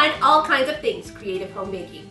behind all kinds of things creative homemaking.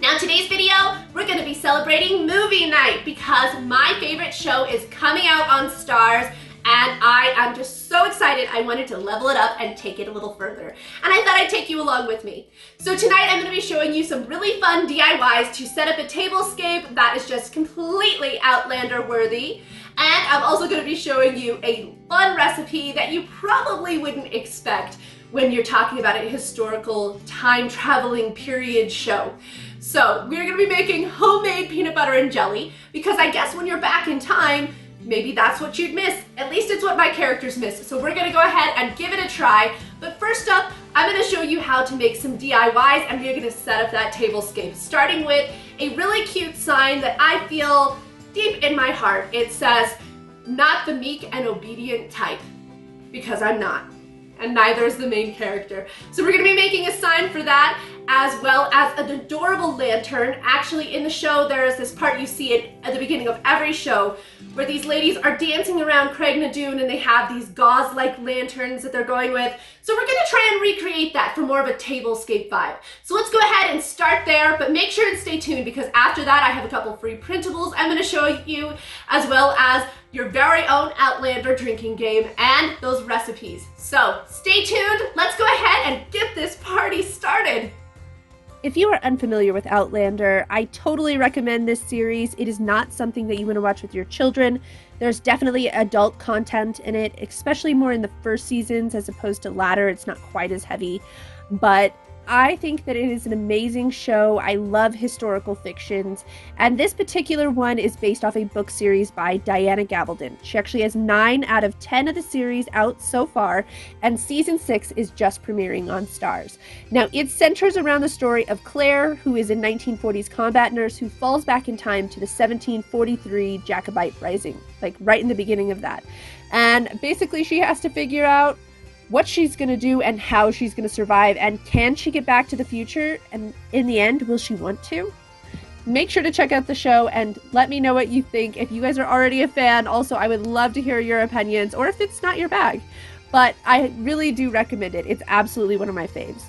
Now today's video, we're going to be celebrating movie night because my favorite show is coming out on Starz, and I am just so excited. I wanted to level it up and take it a little further. And I thought I'd take you along with me. So tonight I'm going to be showing you some really fun DIYs to set up a tablescape that is just completely Outlander worthy. And I'm also going to be showing you a fun recipe that you probably wouldn't expect when you're talking about a historical time-traveling period show. So we're going to be making homemade peanut butter and jelly because I guess when you're back in time, maybe that's what you'd miss. At least it's what my characters miss. So we're going to go ahead and give it a try. But first up, I'm going to show you how to make some DIYs, and we're going to set up that tablescape, starting with a really cute sign that I feel deep in my heart. It says, "Not the meek and obedient type," because I'm not. And neither is the main character. So we're gonna be making a sign for that, as well as an adorable lantern. Actually, in the show, there is this part you see it at the beginning of every show where these ladies are dancing around Craig Nadoon and they have these gauze-like lanterns that they're going with. So we're gonna try and recreate that for more of a tablescape vibe. So let's go ahead and start there, but make sure and stay tuned because after that I have a couple free printables I'm gonna show you, as well as your very own Outlander drinking game and those recipes. So stay tuned, let's go ahead and get this party started. If you are unfamiliar with Outlander, I totally recommend this series. It is not something that you want to watch with your children. There's definitely adult content in it, especially more in the first seasons as opposed to latter. It's not quite as heavy, but I think that it is an amazing show. I love historical fictions, and this particular one is based off a book series by Diana Gabaldon. She actually has 9 out of 10 of the series out so far, and season 6 is just premiering on Starz. Now, it centers around the story of Claire, who is a 1940s combat nurse who falls back in time to the 1743 Jacobite Rising, like right in the beginning of that. And basically she has to figure out what she's going to do and how she's going to survive, and can she get back to the future, and in the end, will she want to? Make sure to check out the show and let me know what you think. If you guys are already a fan, also I would love to hear your opinions, or if it's not your bag. But I really do recommend it. It's absolutely one of my faves.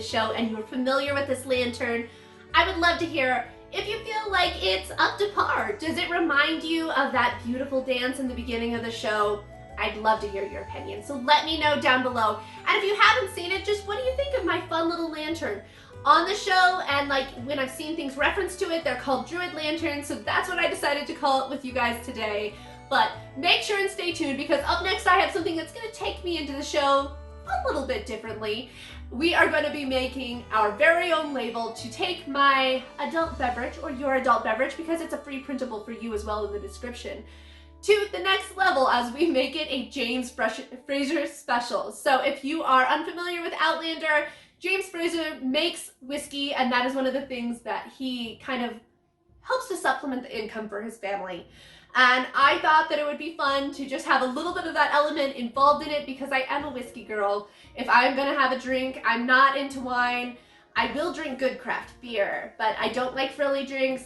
the show and you're familiar with this lantern, I would love to hear if you feel like it's up to par. Does it remind you of that beautiful dance in the beginning of the show? I'd love to hear your opinion, so let me know down below. And if you haven't seen it, just what do you think of my fun little lantern? On the show, and like when I've seen things referenced to it, they're called Druid lanterns, so that's what I decided to call it with you guys today. But make sure and stay tuned, because up next I have something that's going to take me into the show a little bit differently. We are going to be making our very own label to take my adult beverage, or your adult beverage, because it's a free printable for you as well in the description, to the next level as we make it a James Fraser special. So if you are unfamiliar with Outlander, James Fraser makes whiskey, and that is one of the things that he kind of helps to supplement the income for his family. And I thought that it would be fun to just have a little bit of that element involved in it, because I am a whiskey girl. If I'm gonna have a drink, I'm not into wine. I will drink good craft beer, but I don't like frilly drinks.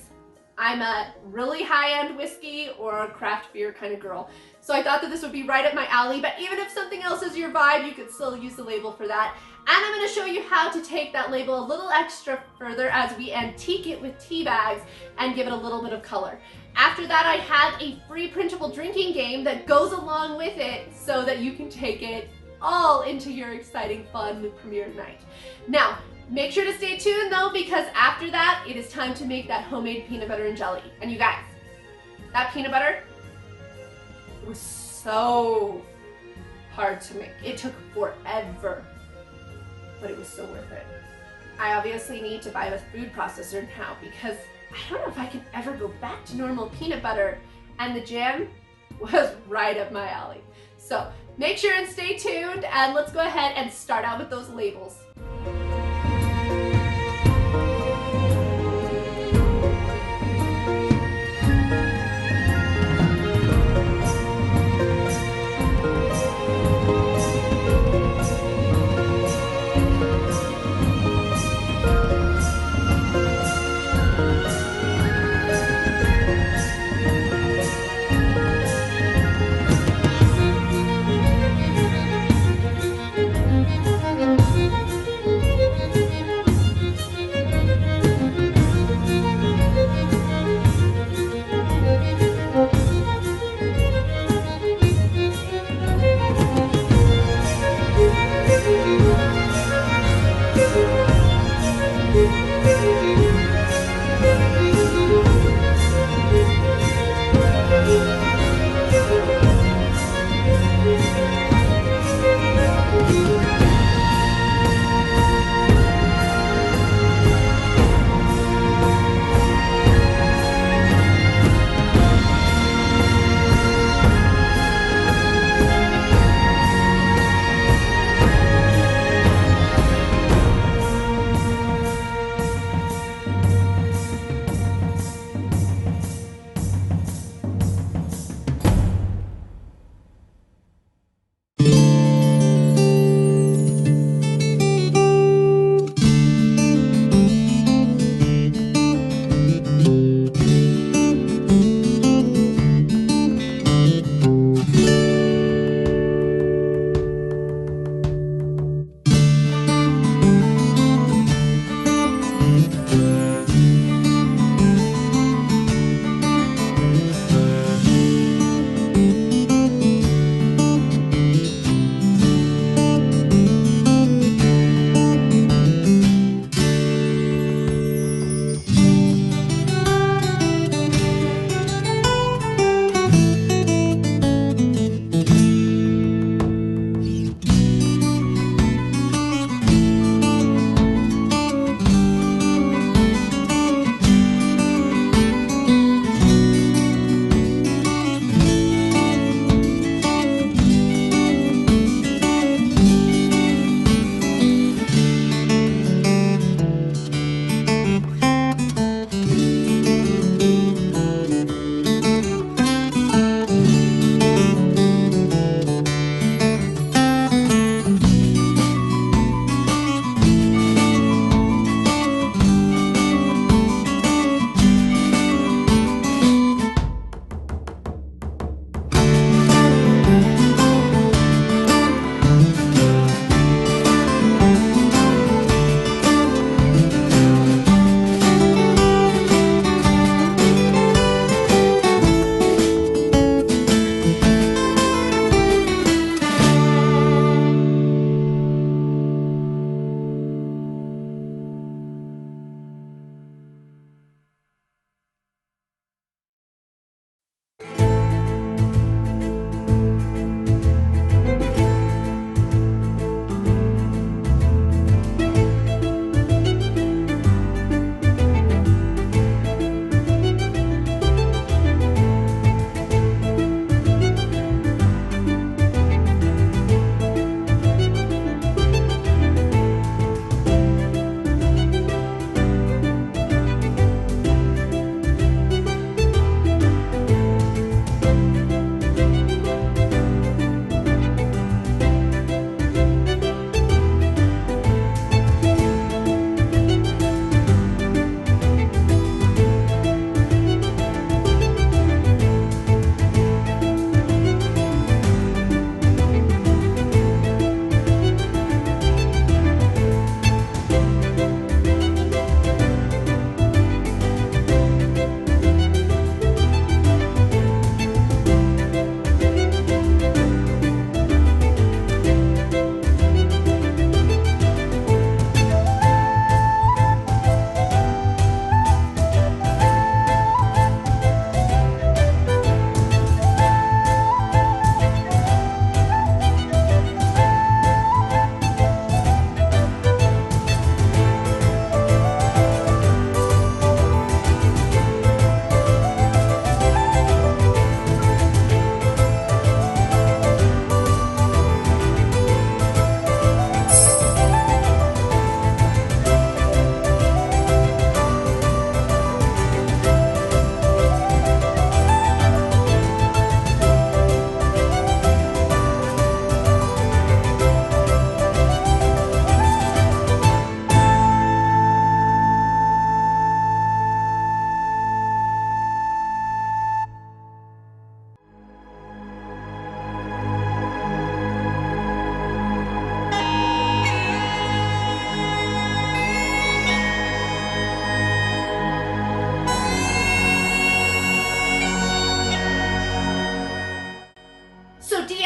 I'm a really high-end whiskey or craft beer kind of girl. So I thought that this would be right up my alley, but even if something else is your vibe, you could still use the label for that. And I'm going to show you how to take that label a little extra further as we antique it with tea bags and give it a little bit of color. After that, I have a free printable drinking game that goes along with it so that you can take it all into your exciting, fun premiere night. Now, make sure to stay tuned though, because after that, it is time to make that homemade peanut butter and jelly. And you guys, that peanut butter was so hard to make. It took forever, but it was so worth it. I obviously need to buy a food processor now, because I don't know if I can ever go back to normal peanut butter, and the jam was right up my alley. So make sure and stay tuned, and let's go ahead and start out with those labels.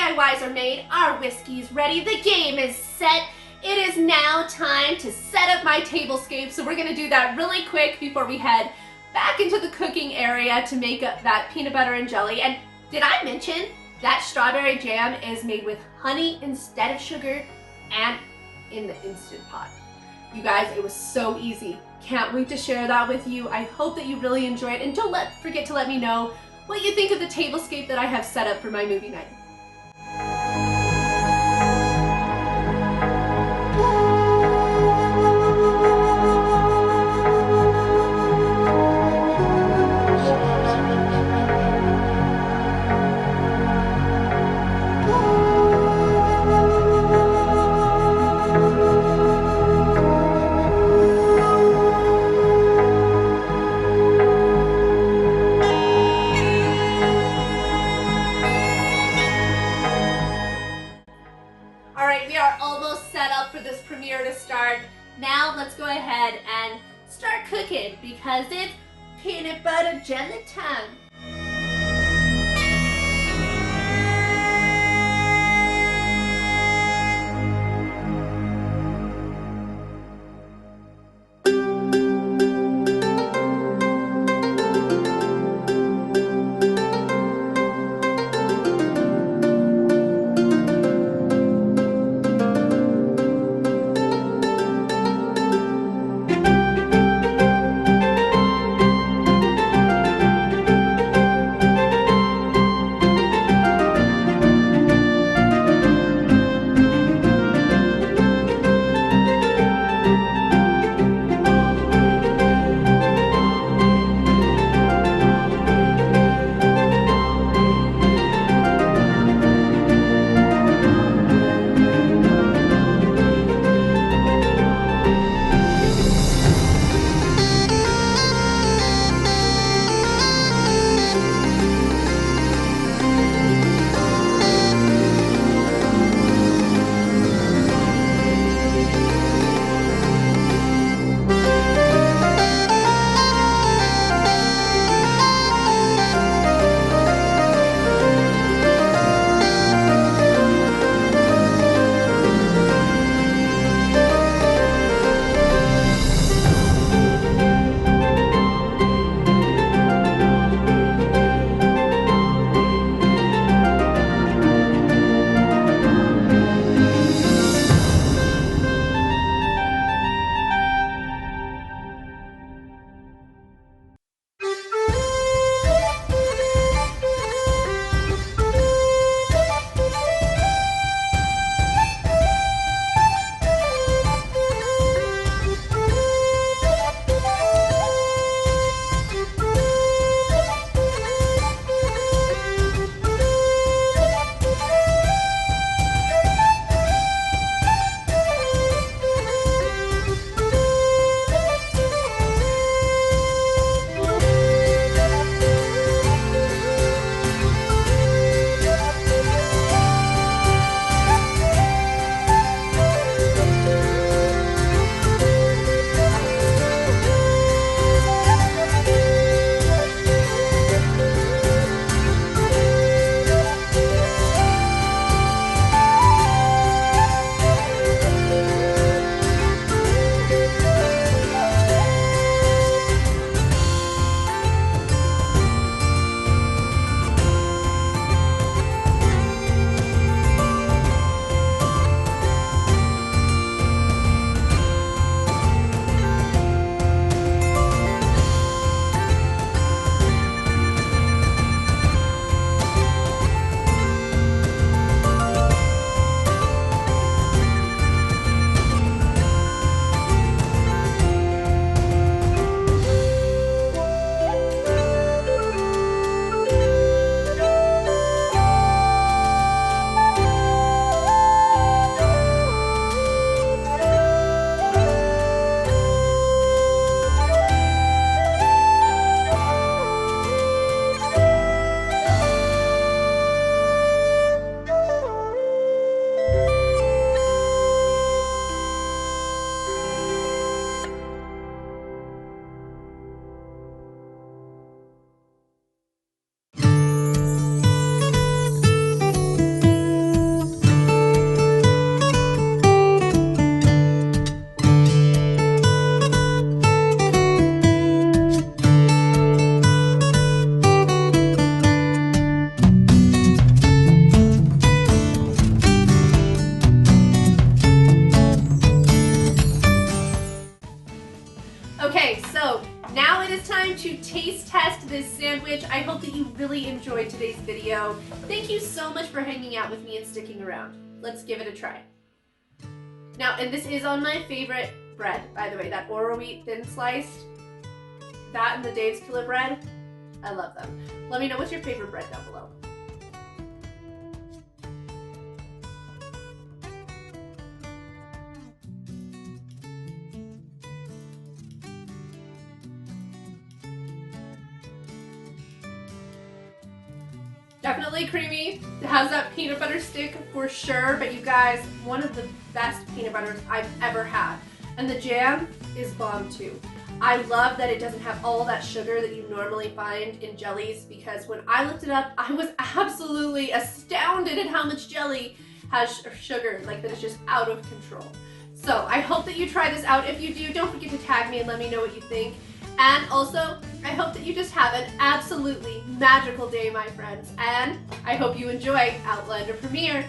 DIYs are made, our whiskey's ready, the game is set. It is now time to set up my tablescape, so we're gonna do that really quick before we head back into the cooking area to make up that peanut butter and jelly. And did I mention that strawberry jam is made with honey instead of sugar and in the Instant Pot? You guys, it was so easy. Can't wait to share that with you. I hope that you really enjoy it, and don't forget to let me know what you think of the tablescape that I have set up for my movie night. To start. Now let's go ahead and start cooking because it's peanut butter jelly time. really enjoyed today's video. Thank you so much for hanging out with me and sticking around. Let's give it a try. Now, and this is on my favorite bread, by the way, that Oro wheat thin sliced. That and the Dave's Killer bread, I love them. Let me know what's your favorite bread down below. Definitely creamy. It has that peanut butter stick for sure, but you guys, one of the best peanut butters I've ever had. And the jam is bomb too. I love that it doesn't have all that sugar that you normally find in jellies, because when I looked it up, I was absolutely astounded at how much jelly has sugar, like that it's just out of control. So I hope that you try this out. If you do, don't forget to tag me and let me know what you think. And also, I hope that you just have an absolutely magical day, my friends. And I hope you enjoy Outlander premiere.